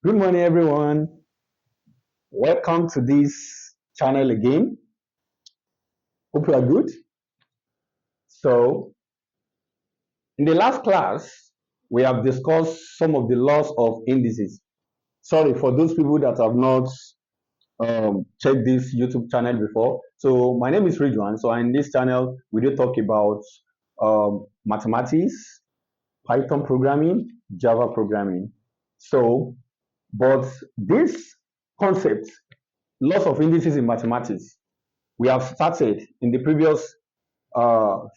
Good morning, everyone. Welcome to this channel again. Hope you are good. So, in the last class, we have discussed some of the laws of indices. Sorry for those people that have not checked this YouTube channel before. So, my name is Ridwan. So, in this channel, we do talk about mathematics, Python programming, Java programming. So, but this concept, laws of indices in mathematics, we have started in the previous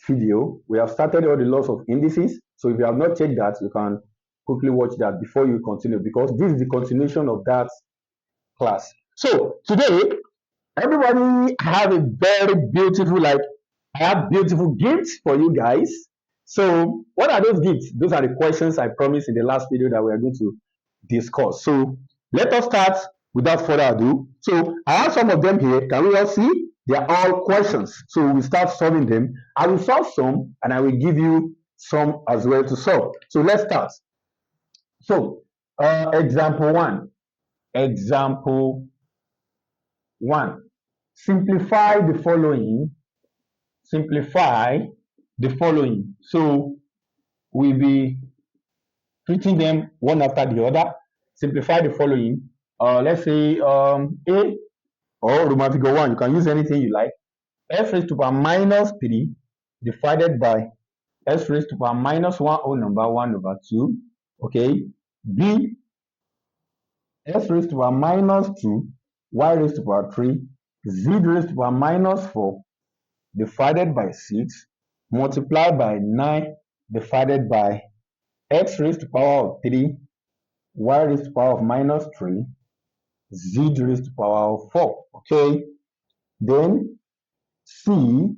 video. We have started all the laws of indices. So if you have not checked that, you can quickly watch that before you continue, because this is the continuation of that class. So today, everybody have a very beautiful, I have beautiful gifts for you guys. So what are those gifts? Those are the questions I promised in the last video that we are going to discuss. So let us start without further ado. So I have some of them here. Can we all see? They are all questions. So we start solving them. I will solve some and I will give you some as well to solve. So let's start. So example one. Example one. Simplify the following. Simplify the following. So we'll be treating them one after the other. Simplify the following. Let's say A or Roman figure 1. You can use anything you like. F raised to power minus 3 divided by S raised to power minus 1 whole number 1 over 2. Okay. B, S raised to power minus 2, Y raised to power 3, Z raised to power minus 4 divided by 6 multiplied by 9 divided by X raised to power of 3, Y raised to power of minus 3, Z raised to power of 4. Okay. Then C,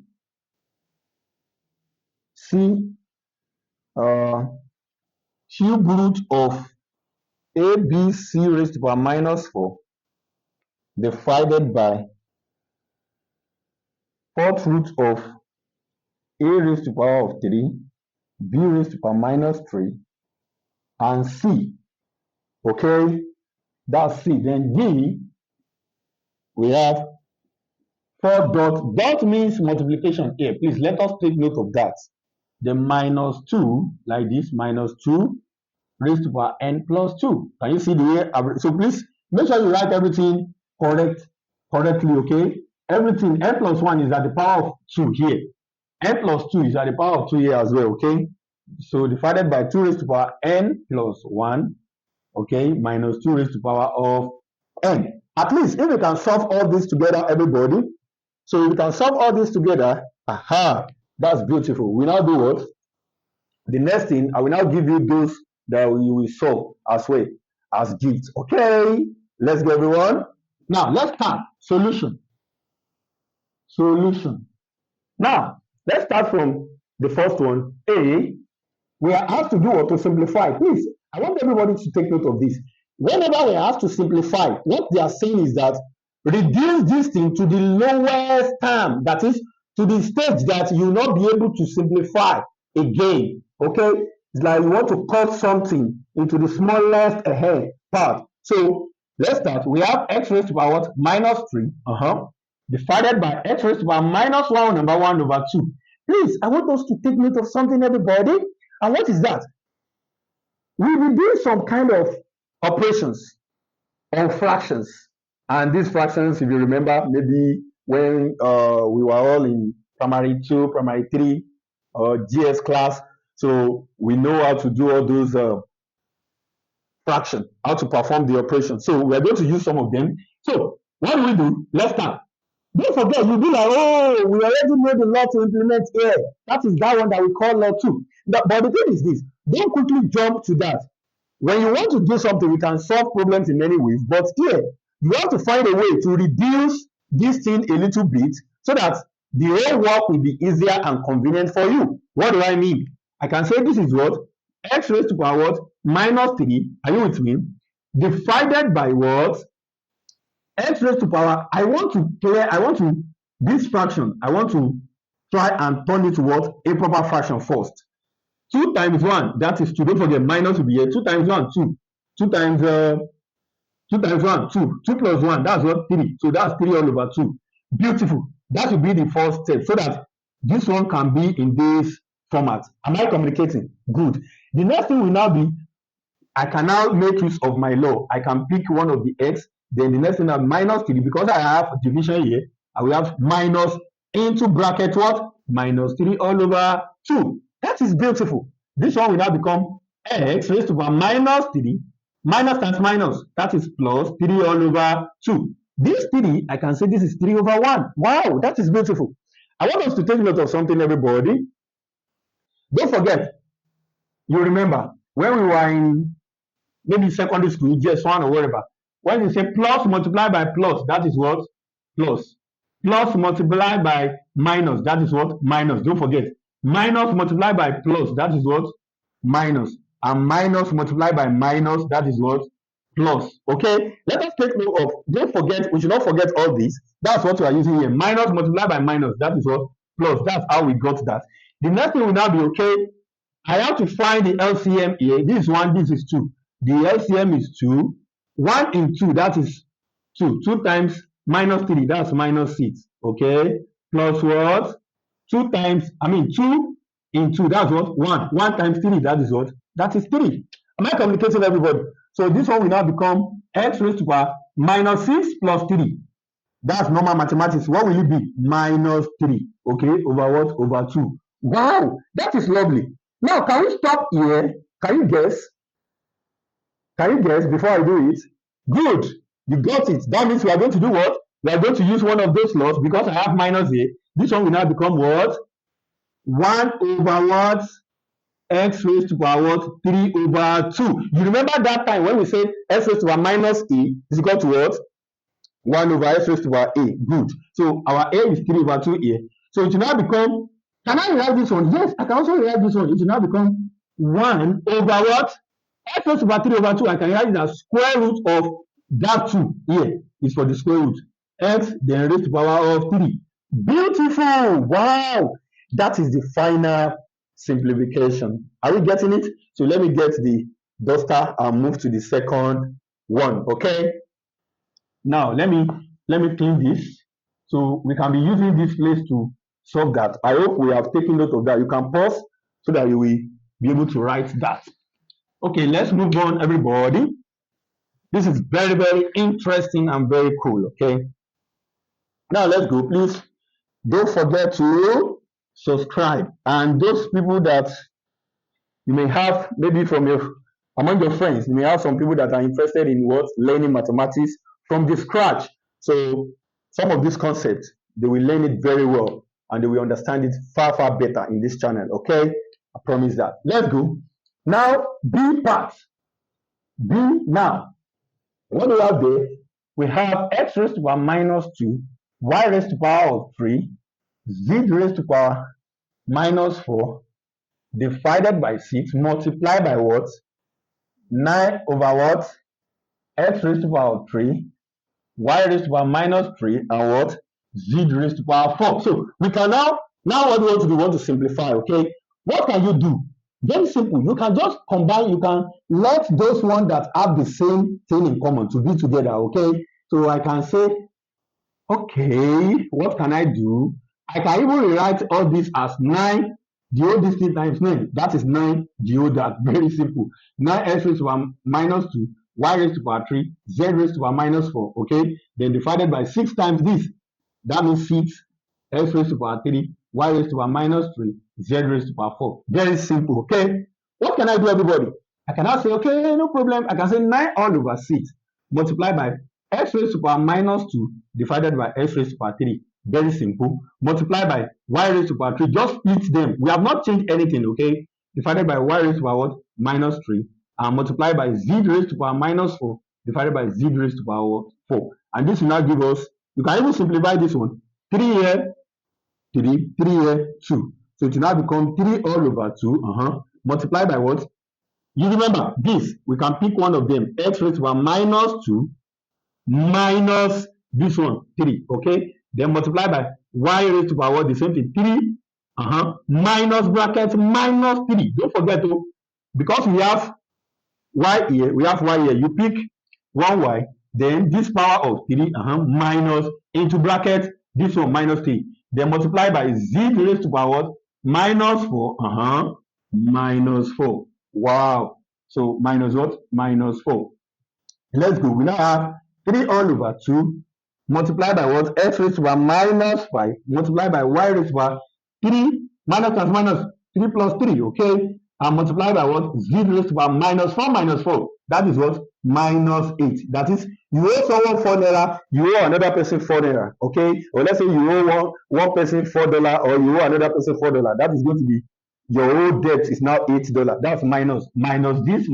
cube root of ABC raised to power minus 4 divided by fourth root of A raised to power of 3, B raised to power minus 3, and C. Okay, that's C. Then D, we have 4 dot. Dot means multiplication here. Please let us take note of that. The minus 2, like this, minus 2 raised to power n plus 2. Can you see the way? So please make sure you write everything correctly, okay? Everything, n plus 1 is at the power of 2 here. N plus 2 is at the power of 2 here as well, okay? So divided by 2 raised to power n plus 1, okay, minus 2 raised to power of n. At least if we can solve all this together, everybody. So if we can solve all this together, aha, that's beautiful. We now do what? The next thing, I will now give you those that you will solve as well as gifts. Okay, let's go, everyone. Now let's start. Solution. Solution. Now let's start from the first one. A, we are asked to do or to simplify. Please, I want everybody to take note of this. Whenever we are asked to simplify, what they are saying is that reduce this thing to the lowest term, that is to the stage that you will not be able to simplify again. Okay, it's like you want to cut something into the smallest part. So let's start. We have x raised to power what? Minus 3 divided by x raised to power minus 1 number 1 over 2. Please, I want us to take note of something, everybody. And what is that? We will be doing some kind of operations on fractions. And these fractions, if you remember, maybe when we were all in primary 2, primary 3, GS class, so we know how to do all those fractions, how to perform the operation. So we're going to use some of them. So what do we do? Let's start. Don't forget, you'll be like, oh, we already know the law to implement here. That is that one that we call law 2. But the thing is this, don't quickly jump to that. When you want to do something, you can solve problems in many ways. But here, you have to find a way to reduce this thing a little bit so that the whole work will be easier and convenient for you. What do I mean? I can say this is what? X raised to power what? Minus 3. Are you with me? Divided by what? X raised to power. This fraction, I want to try and turn it to what? A proper fraction first. 2 times 1, that is 2. Don't forget, minus will be here. 2 times 1, 2. 2 times 2 times 1, 2. 2 plus 1, that's what? 3. So that's 3 all over 2. Beautiful. That will be the first step so that this one can be in this format. Am I communicating? Good. The next thing will now be, I can now make use of my law. I can pick one of the x, then the next thing is minus 3. Because I have division here, I will have minus into bracket what? Minus 3 all over 2. That is beautiful. This one will now become x raised to power minus 3. Minus times minus, that is plus 3 all over 2. This 3, I can say this is 3 over 1. Wow, that is beautiful. I want us to take note of something, everybody. Don't forget, you remember, when we were in maybe secondary school, JS1 or whatever, when you say plus multiplied by plus, that is what? Plus. Plus multiplied by minus, that is what? Minus. Don't forget. Minus multiplied by plus, that is what? Minus. And minus multiplied by minus, that is what? Plus. Okay? Let us take note of, don't forget, we should not forget all this. That's what we are using here. Minus multiplied by minus, that is what? Plus. That's how we got that. The next thing will now be, okay, I have to find the LCM here. This is 1, this is 2. The LCM is 2. 1 in 2, that is 2. 2 times minus 3, that's minus 6. Okay? Plus what? 2 times, 2 in 2, that's what? 1. 1 times 3, that is what? That is 3. Am I communicating, everybody? So this one will now become x raised to power minus 6 plus 3. That's normal mathematics. What will it be? Minus 3. Okay? Over what? Over 2. Wow! That is lovely. Now, can we stop here? Can you guess? Can you guess before I do it? Good. You got it. That means we are going to do what? We are going to use one of those laws because I have minus a. This one will now become what? 1 over what? X raised to power what? 3 over 2. You remember that time when we said x raised to power minus a is equal to what? 1 over x raised to power a. Good. So our a is 3 over 2 here. So it will now become, can I rewrite this one? Yes, I can also rewrite this one. It will now become 1 over what? X raised to power 3 over 2. I can write it as square root of that 2 here is for the square root. X then raised to power of 3. Beautiful. Wow. That is the final simplification. Are we getting it? So let me get the duster and move to the second one. Okay. Now let me clean this so we can be using this place to solve that. I hope we have taken note of that. You can pause so that you will be able to write that. Okay, let's move on, everybody. This is very, very interesting and very cool. Okay. Now let's go. Please don't forget to subscribe. And those people that you may have, maybe from among your friends, you may have some people that are interested in what? Learning mathematics from the scratch. So some of these concepts, they will learn it very well and they will understand it far, far better in this channel. Okay? I promise that. Let's go. Now, B part. B now. What do we have there? We have x raised to power minus 2, y raised to power of 3, z raised to power minus 4, divided by 6, multiplied by what? 9 over what? X raised to power 3, y raised to power minus 3, and what? Z raised to power 4. So we can now what we want to do, we want to simplify, okay? What can you do? Very simple. You can just combine, you can let those ones that have the same thing in common to be together, okay? So I can say, okay, what can I do? I can even rewrite all this as 9 the whole this thing times 9. That is 9 the whole that. Very simple. 9x raised to power minus 2, y raised to power 3, z raised to power minus 4. Okay? Then divided by 6 times this. That means 6, x raised to power 3, y raised to power minus 3, z raised to power 4. Very simple. Okay? What can I do, everybody? I can now say, okay, no problem. I can say 9 all over 6 multiplied by x raised to power minus 2 divided by x raised to power 3. Very simple. Multiply by y raised to power 3. Just split them. We have not changed anything, okay? Divided by y raised to power what? Minus 3. And multiply by z raised to power minus 4. Divided by z raised to power 4. And this will now give us, you can even simplify this one. 3 here, 3, 3 here, 2. So it will now become 3 all over 2. Multiply by what? You remember this. We can pick one of them. X raised to power minus 2 minus this one, 3. Okay? Then multiply by y raised to power what? The same thing, 3, minus bracket minus 3. Don't forget to, because we have y here, you pick one y, then this power of 3 minus into bracket this one minus 3, then multiply by z raised to power what? Minus 4 minus 4. Wow. So minus what? Minus 4. Let's go. We now have 3 all over 2 multiplied by what? X raised to power minus 5 multiplied by y raised to power 3 minus times minus 3 plus 3, okay? And multiplied by what? Z raised to power minus 4 minus 4. That is what? Minus 8. That is, you owe someone 4 naira, you owe another person 4 naira, okay? Or let's say you owe one person $4 or you owe another person $4. That is going to be your whole debt is now $8. That's minus this,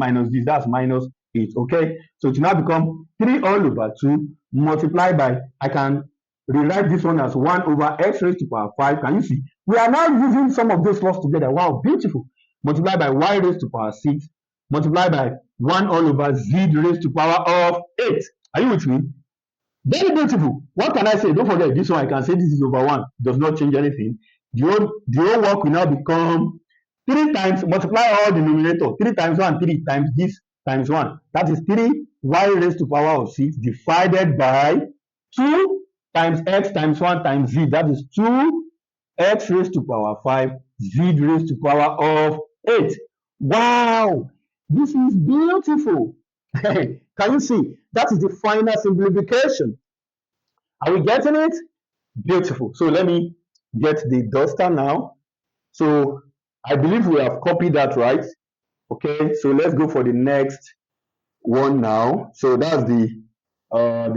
that's minus 8, okay? So it now become 3 all over 2 multiplied by, I can rewrite this one as 1 over x raised to power 5. Can you see? We are now using some of those laws together. Wow, beautiful. Multiplied by y raised to power 6 multiplied by 1 all over z raised to power of 8. Are you with me? Very beautiful. What can I say? Don't forget this one. I can say this is over 1. Does not change anything. The whole work will now become 3 times, multiply all the numerator. 3 times 1, 3 times this times 1. That is 3 y raised to power of 6 divided by 2 times x times 1 times z. That is 2 x raised to power 5 z raised to power of 8. Wow. This is beautiful. Can you see? That is the final simplification. Are we getting it? Beautiful. So let me get the duster now. So I believe we have copied that, right? Okay, so let's go for the next one now. So that's the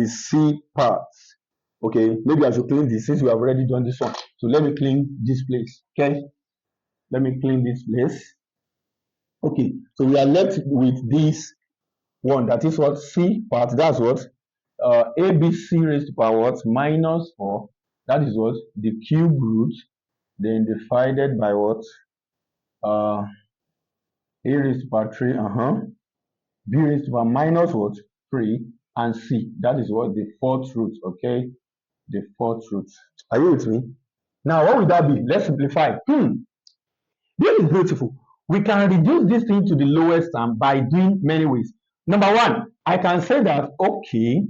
C part. Okay, maybe I should clean this since we have already done this one. So let me clean this place. Okay, let me clean this place. Okay, so we are left with this one. That is what C part. That's what ABC raised to power what? Minus 4. That is what? The cube root. Then divided by what? A raised to power 3. B raised to power minus what? 3. And C. That is what? The fourth root. Okay, the fourth root. Are you with me? Now, what would that be? Let's simplify. This is beautiful. We can reduce this thing to the lowest term by doing many ways. Number one, I can say that, okay,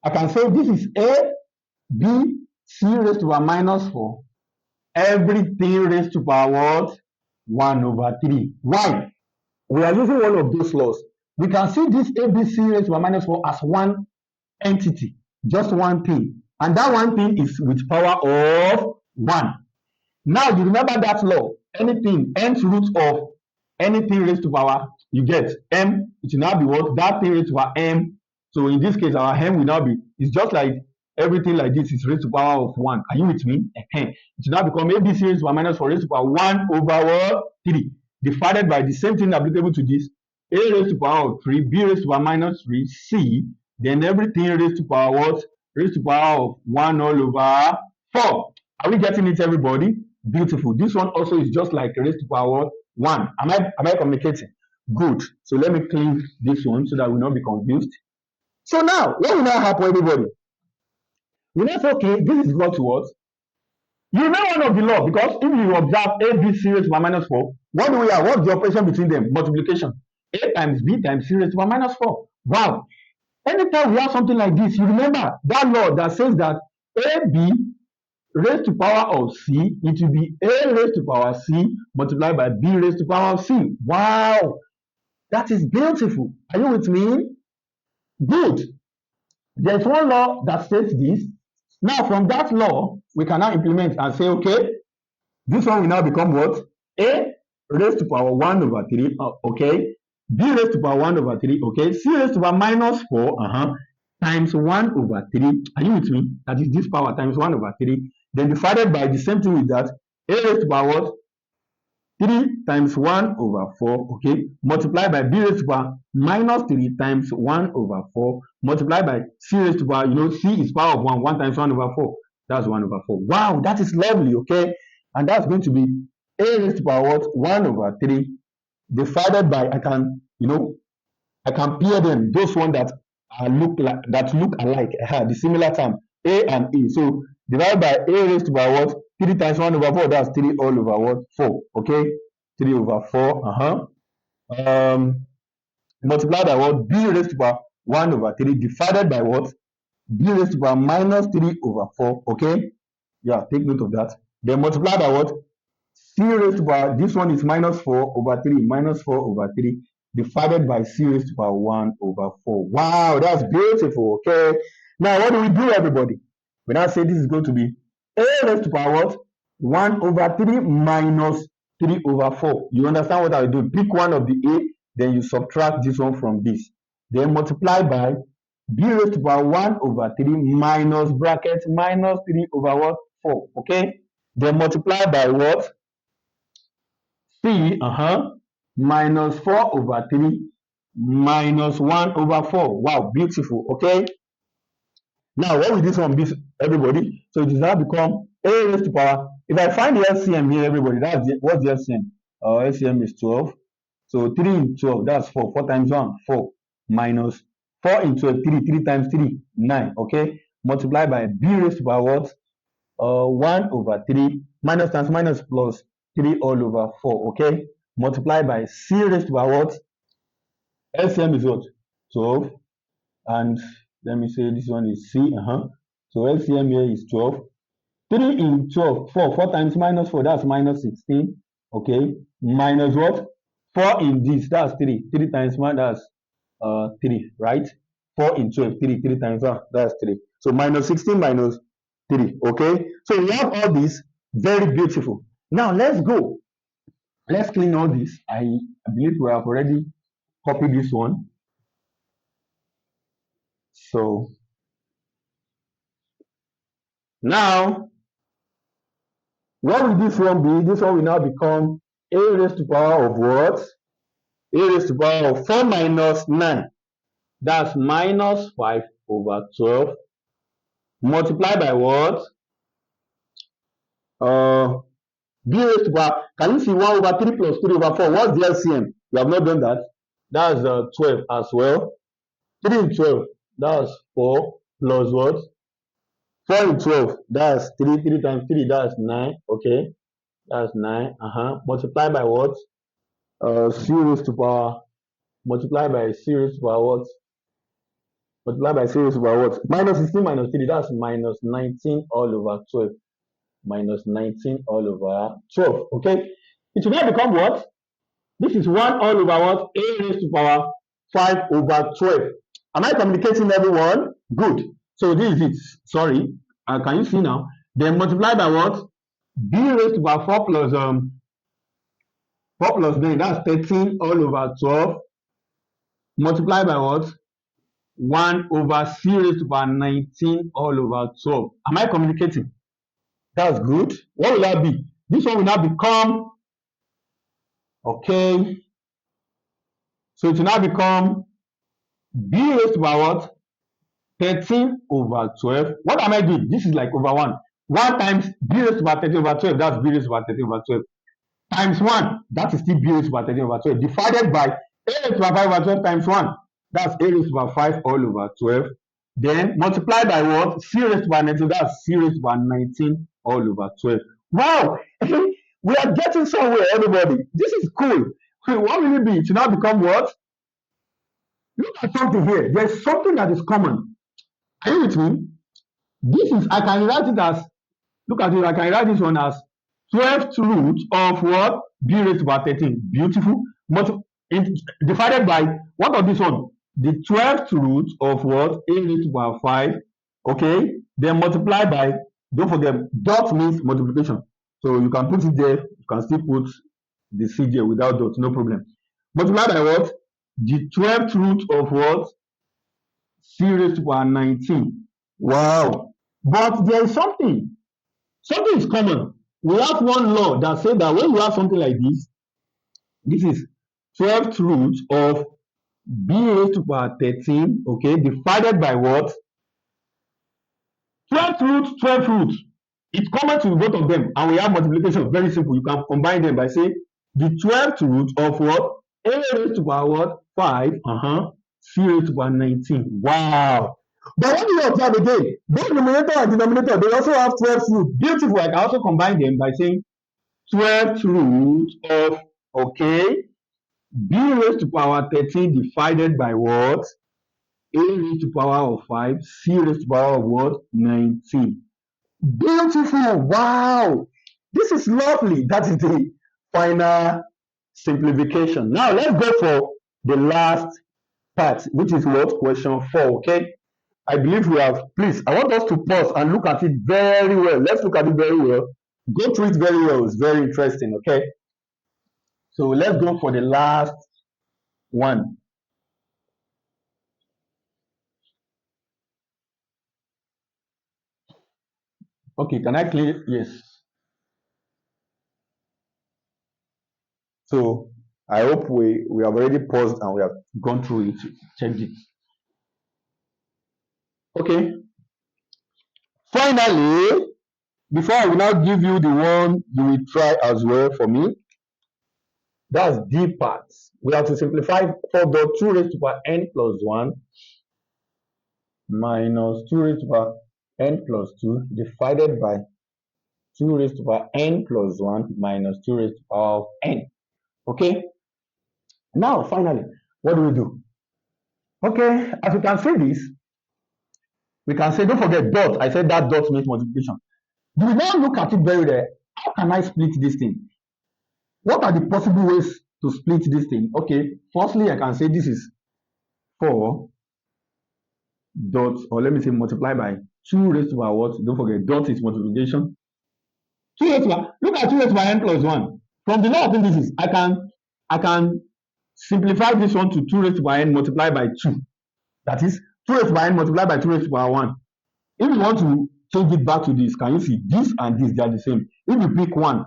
I can say this is A, B, C raised to power minus 4. Everything raised to power what? 1 over 3. Why? We are using one of those laws. We can see this ABC raised to power minus 4 as one entity, just one thing. And that one thing is with power of 1. Now you remember that law. Anything, nth root of anything raised to power, you get m. It will now be what? That thing raised to power m. So in this case, our m will now be, it's just like everything like this is raised to power of 1. Are you with me? It will now become ABC raised to power minus 4 raised to power 1 over 3 divided by the same thing applicable to this. A raised to power of 3, B raised to power minus 3, C, then everything raised to power what? Raised to power of 1 all over 4. Are we getting it, everybody? Beautiful. This one also is just like raised to power 1. Am I communicating? Good. So let me clean this one so that we will not be confused. So now, what will now happen, everybody? We now say, okay, this is equal to what? You know one of the law, because if you observe A, B, C raised to power minus 4, what do we have? What's the operation between them? Multiplication. A times B times C raised to power minus 4. Wow. Anytime we have something like this, you remember that law that says that AB raised to power of C, it will be A raised to power C multiplied by B raised to power of C. Wow, that is beautiful. Are you with me? Good. There's one law that states this. Now, from that law, we can now implement and say, okay, this one will now become what? A raised to power 1 over 3, okay. B raised to power 1 over 3, okay. C raised to power minus 4, times 1 over 3. Are you with me? That is this power times 1 over 3. Then divided by the same thing with that, A raised to power what? 3 times 1 over 4, okay, multiplied by B raised to power minus 3 times 1 over 4, multiplied by C raised to power, C is power of 1, 1 times 1 over 4, that's 1 over 4. Wow, that is lovely, okay, and that's going to be A raised to power what? 1 over 3, divided by, I can pair them, those ones that look alike, the similar term, A and A, so divided by A raised to power what? 3 times 1 over 4, that's 3 all over what? 4, okay? 3 over 4, multiplied by what? B raised to power 1 over 3 divided by what? B raised to power minus 3 over 4. Okay? Yeah, take note of that. Then multiply by what? C raised to power, this one is minus 4 over 3, minus 4 over 3, divided by C raised to power 1 over 4. Wow, that's beautiful. Okay. Now, what do we do, everybody? We now say this is going to be A raised to power what? 1 over 3 minus 3 over 4. You understand what I do? Pick one of the A, then you subtract this one from this. Then multiply by B raised to power 1 over 3 minus bracket minus 3 over what? 4. Okay. Then multiply by what? C minus 4 over 3 minus 1 over 4. Wow, beautiful. Okay. Now, what will this one be, everybody? So it is now become A raised to power. If I find the LCM here, everybody, what's the LCM? LCM is 12. So 3 in 12, that's 4. 4 times 1, 4. Minus 4 in 12, 3. 3 times 3, 9. Okay. Multiply by B raised to power what? 1 over 3 minus times minus plus 3 all over 4. Okay. Multiply by C raised to power what? LCM is what? 12. And let me say this one is C. So LCM here is 12. 3 in 12, 4. 4 times minus 4, that's minus 16. Okay. Minus what? 4 in this, that's 3. 3 times 1, that's 3, right? 4 in 12, 3. 3 times 1, that's 3. So minus 16 minus 3. Okay. So we have all this. Very beautiful. Now let's go. Let's clean all this. I believe we have already copied this one. So now, what will this one be? This one will now become A raised to power of what? A raised to power of 4 minus 9. That's minus 5 over 12. Multiply by what? B raised to power. Can you see 1 over 3 plus 3 over 4? What's the LCM? You have not done that. That's 12 as well. 3 in 12, that's 4 plus what? 4 in 12, that's 3. 3 times 3, that's 9. Okay, that's 9. Multiply by what? C raised to power. Multiply by C raised to power what? Multiply by C raised to power what? Minus 16 minus 3, that's minus 19 all over 12. Minus 19 all over 12. Okay, it will now become what? This is 1 all over what? A raised to power 5 over 12. Am I communicating, everyone? Good. So this is it. Sorry. Can you see now? Then multiply by what? B raised to power 4 plus 9. That's 13 all over 12. Multiply by what? 1 over C raised to power 19 all over 12. Am I communicating? That's good. What will that be? This one will now become, okay. So it will now become B raised to power what? 13 over 12. What am I doing? This is like over 1. 1 times B raised to power 13 over 12. That's B raised to power 13 over 12. Times 1. That is still B raised to power 13 over 12. Divided by A raised to power 5 over 12 times 1. That's A raised to power 5 all over 12. Then multiply by what? C raised to power 19. That's C raised to power 19 all over 12. Wow! We are getting somewhere, everybody. This is cool. What will it be? It will now become what? Look at something here. There's something that is common. Are you with me? This is, I can write it as, look at it, I can write this one as 12th root of what? B raised to power 13. Beautiful. Divided by, what of this one? The 12th root of what? A raised to power 5. Okay. Then multiply by, don't forget, dot means multiplication. So you can put it there. You can still put the C there without dot, no problem. Multiply by what? The 12th root of what? C raised to power 19. Wow. But there is something. Something is common. We have one law that says that when you have something like this is 12th root of B raised to power 13, okay, divided by what? 12th root, 12th root. It's common to both of them, and we have multiplication. Very simple. You can combine them by saying the 12th root of what? A raised to power what? 5, C raised to power 19. Wow. But when you observe again, both numerator and denominator, they also have 12th root. Beautiful. I can also combine them by saying 12th root of, okay, B raised to power 13 divided by what? a raised to power of 5, c raised to power of what? 19. Beautiful. Wow. This is lovely. That is the final simplification. Now let's go for the last part, which is what? Question 4. Okay. I believe we have, please, I want us to pause and look at it very well. Let's look at it very well. Go through it very well. It's very interesting. Okay. So let's go for the last one. Okay, can I clear? Yes. So I hope we have already paused and we have gone through it, checked it. Okay. Finally, before I will now give you the one you will try as well for me, that's D part. We have to simplify 4.2 raised to power n plus 1 minus 2 raised to power n plus 2 divided by 2 raised to power n plus 1 minus 2 raised to power of n. Okay. Now, finally, what do we do? Okay, as you can see this, we can say, don't forget dot. I said that dot means multiplication. Do we now look at it very well? How can I split this thing? What are the possible ways to split this thing? Okay, firstly, I can say this is 4 dot, or let me say multiply by 2 raised to power what? Don't forget, dot is multiplication. 2 raised to power, look at 2 raised to power n plus 1. From the law of indices, I can simplify this one to 2 raised to power n multiplied by 2. That is 2 raised to power n multiplied by 2 raised to power 1. If you want to change it back to this, can you see this and this, they are the same. If you pick one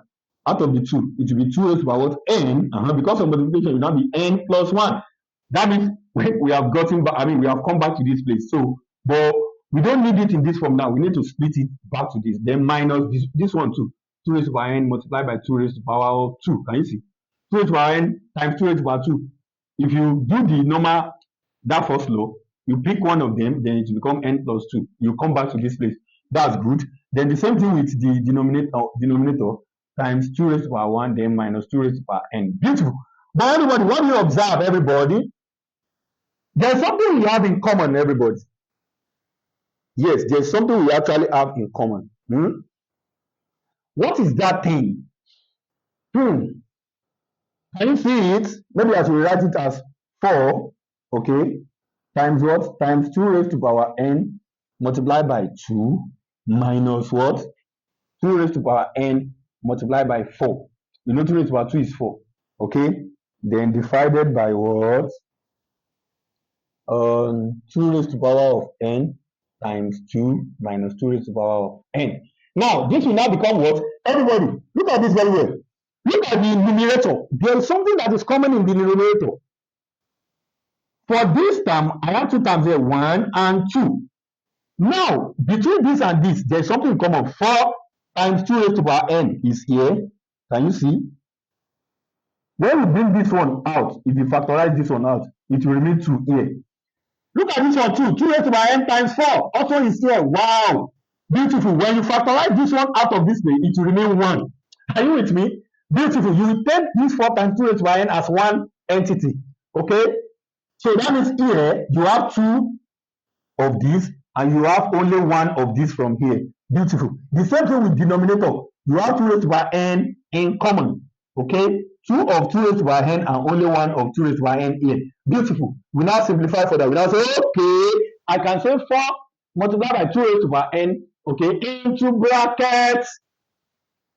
out of the two, it will be 2 raised to power what? N. Because of multiplication, it will now be n plus 1. That means we have gotten back, we have come back to this place. So, but we don't need it in this form now. We need to split it back to this. Then minus this one too. 2 raised to power n multiplied by 2 raised to power of 2. Can you see? 2 raised to power n times 2 raised to power 2. If you do the normal, that first law, you pick one of them, then it will become n plus 2. You come back to this place. That's good. Then the same thing with the denominator times 2 raised to power 1, then minus 2 raised to power n. Beautiful. But everybody, what do you observe, everybody? There's something we have in common, everybody. Yes, there's something we actually have in common. What is that thing? Can you see it? Maybe I should write it as 4, okay, times what? Times 2 raised to power n multiplied by 2 minus what? 2 raised to power n multiplied by 4. You know 2 raised to power 2 is 4, okay? Then divided by what? 2 raised to power of n times 2 minus 2 raised to power of n. Now, this will now become what? Everybody, look at this very well. Look at the numerator. There is something that is common in the numerator. For this term, I have two terms here, 1 and 2. Now, between this and this, there is something in common. 4 times 2 raised to power n is here. Can you see? When we bring this one out, if you factorize this one out, it will remain 2 here. Look at this one too. 2 raised to power n times 4 also is here. Wow. Beautiful. When you factorize this one out of this way, it will remain 1. Are you with me? Beautiful. You will take this 4 times 2 raised to power n as one entity. Okay? So that means here, you have 2 of these, and you have only 1 of this from here. Beautiful. The same thing with denominator. You have 2 raised to power n in common. Okay? 2 of 2 raised to power n and only 1 of 2 raised to power n here. Beautiful. We now simplify further. We now say, okay, I can say 4 multiplied by 2 raised to power n, okay, into brackets.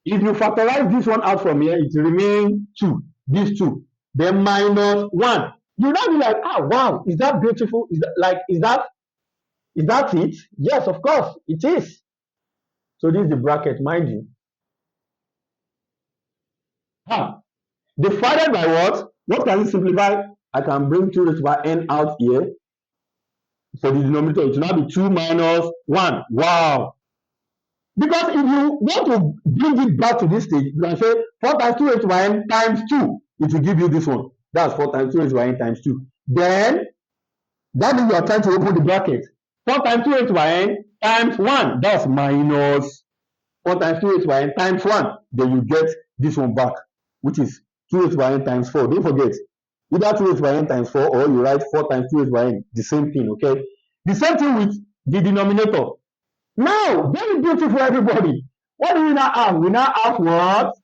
If you factorize this one out from here, it remains 2. These 2. Then minus 1. You now be like, wow, is that beautiful? Is that it? Yes, of course, it is. So this is the bracket, mind you. Divided by what? What can you simplify? I can bring 2 raised to power n out here. For the denominator, it will now be 2 minus 1. Wow. Because if you want to bring it back to this stage, you can say 4 times 2 raised to power n times 2. It will give you this one. That's 4 times 2 raised to power n times 2. Then, that means you are trying to open the bracket. 4 times 2 raised to power n times 1. That's minus 4 times 2 raised to power n times 1. Then you get this one back, which is 2 raised to power n times 4. Don't forget, Either 2 raised by n times 4, or you write 4 times 2 raised by n. The same thing, okay? The same thing with the denominator. Now, very beautiful, everybody. What do we now have? We now have what?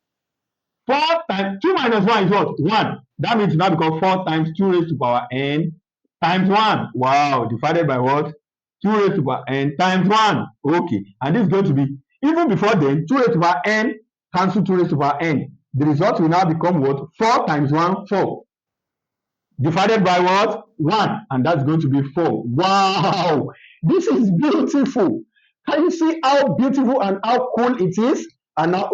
4 times 2 minus 1 is what? 1. That means now become 4 times 2 raised to power n times 1. Wow, divided by what? 2 raised to power n times 1. Okay, and this is going to be, even before then, 2 raised to power n cancel 2 raised to power n. The result will now become what? 4 times 1, 4. Divided by what? 1. And that's going to be 4. Wow, this is beautiful. Can you see how beautiful and how cool it is? And how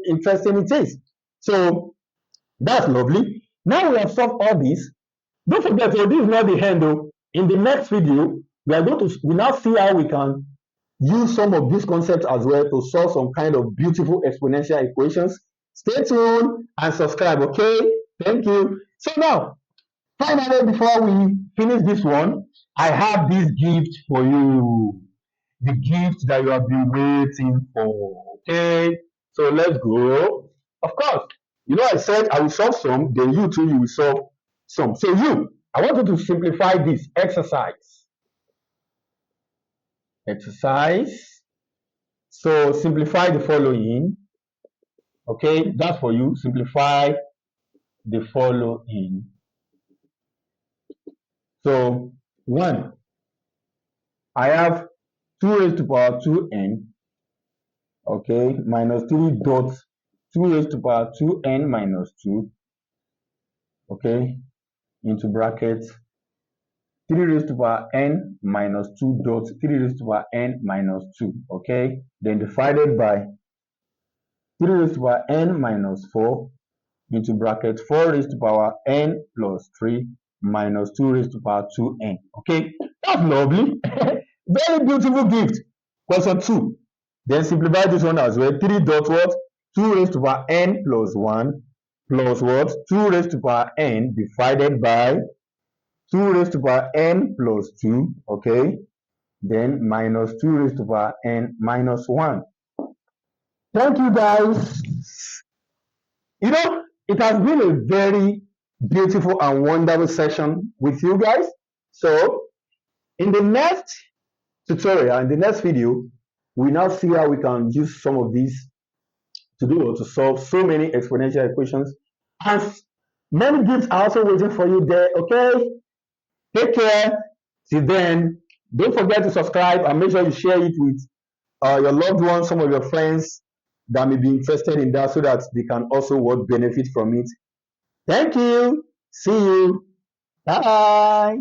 interesting it is? So that's lovely. Now we have solved all this. Don't forget, this is not the end though. In the next video, we now see how we can use some of these concepts as well to solve some kind of beautiful exponential equations. Stay tuned and subscribe, okay? Thank you. So now, finally, before we finish this one, I have this gift for you. The gift that you have been waiting for, okay? So let's go. Of course, I said I will solve some, then you too, you will solve some. So I want you to simplify this exercise. So simplify the following. Okay, that's for you. Simplify the following. So 1, I have 2 raised to power 2n, okay, minus 3 dot 2 raised to power 2n minus 2, okay, into brackets 3 raised to power n minus 2 dot 3 raised to power n minus 2, okay, then divided by 3 raised to power n minus 4 into bracket 4 raised to power n plus 3 minus 2 raised to power 2n, okay, that's lovely. Very beautiful gift. Question 2. Then simplify this one as well. 3 dot what? 2 raised to power n plus 1 plus what? 2 raised to power n divided by 2 raised to power n plus 2. Okay. Then minus 2 raised to power n minus 1. Thank you, guys. It has been a very beautiful and wonderful session with you guys. So in the next tutorial, in the next video, we now see how we can use some of these to solve so many exponential equations. And many gifts are also waiting for you there, okay? Take care. Till then, don't forget to subscribe and make sure you share it with your loved ones, some of your friends that may be interested in that, so that they can also benefit from it. Thank you. See you. Bye.